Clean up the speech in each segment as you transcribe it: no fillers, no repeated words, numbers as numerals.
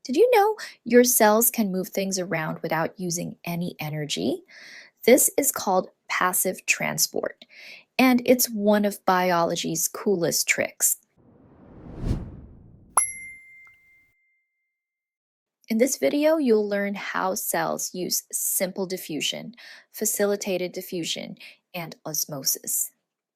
Did you know your cells can move things around without using any energy? This is called passive transport, and it's one of biology's coolest tricks. In this video, you'll learn how cells use simple diffusion, facilitated diffusion, and osmosis.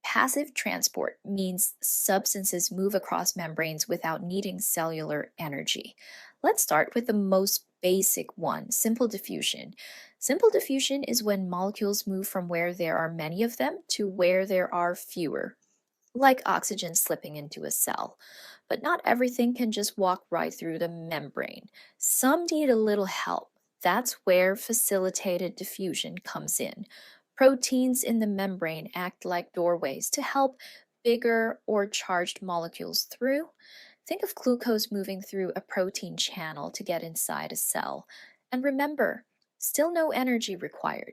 Passive transport means substances move across membranes without needing cellular energy. Let's start with the most basic one, simple diffusion. Simple diffusion is when molecules move from where there are many of them to where there are fewer, like oxygen slipping into a cell. But not everything can just walk right through the membrane. Some need a little help. That's where facilitated diffusion comes in. Proteins in the membrane act like doorways to help bigger or charged molecules through. Think of glucose moving through a protein channel to get inside a cell. And remember, still no energy required.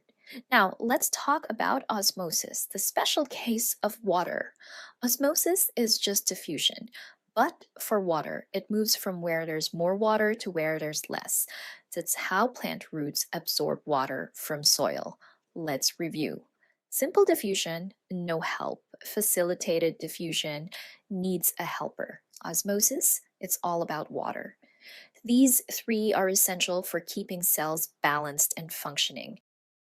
Now, let's talk about osmosis, the special case of water. Osmosis is just diffusion, but for water, it moves from where there's more water to where there's less. That's how plant roots absorb water from soil. Let's review. Simple diffusion, no help. Facilitated diffusion needs a helper. Osmosis, it's all about water. These three are essential for keeping cells balanced and functioning.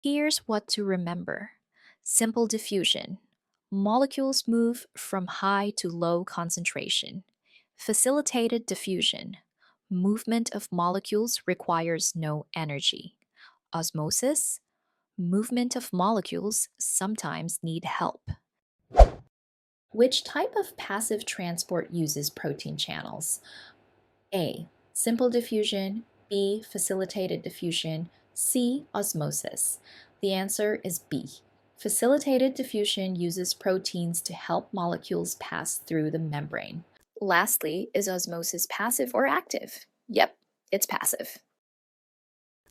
Here's what to remember. Simple diffusion. Molecules move from high to low concentration. Facilitated diffusion. Movement of molecules requires no energy. Osmosis. Movement of molecules sometimes need help. Which type of passive transport uses protein channels? A. Simple diffusion. B. Facilitated diffusion. C. Osmosis. The answer is B. Facilitated diffusion uses proteins to help molecules pass through the membrane. Lastly, is osmosis passive or active? Yep, it's passive.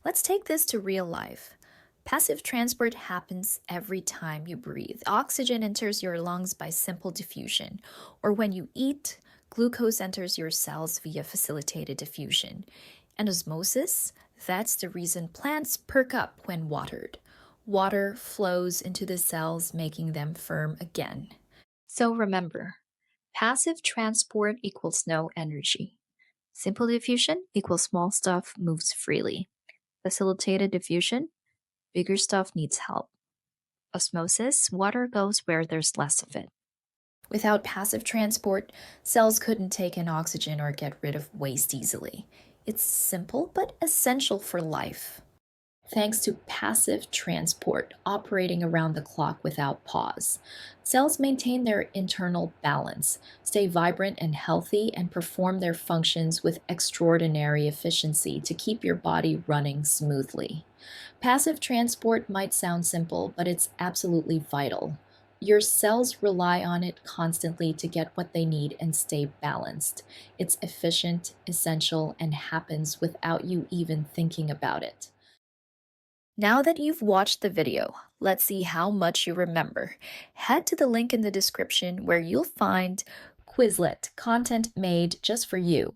Let's take this to real life. Passive transport happens every time you breathe. Oxygen enters your lungs by simple diffusion, or when you eat, glucose enters your cells via facilitated diffusion. And osmosis, that's the reason plants perk up when watered. Water flows into the cells, making them firm again. So remember, passive transport equals no energy. Simple diffusion equals small stuff moves freely. Facilitated diffusion, bigger stuff needs help. Osmosis, water goes where there's less of it. Without passive transport, cells couldn't take in oxygen or get rid of waste easily. It's simple but essential for life. Thanks to passive transport operating around the clock without pause, cells maintain their internal balance, stay vibrant and healthy, and perform their functions with extraordinary efficiency to keep your body running smoothly. Passive transport might sound simple, but it's absolutely vital. Your cells rely on it constantly to get what they need and stay balanced. It's efficient, essential, and happens without you even thinking about it. Now that you've watched the video, let's see how much you remember. Head to the link in the description where you'll find Quizlet content made just for you.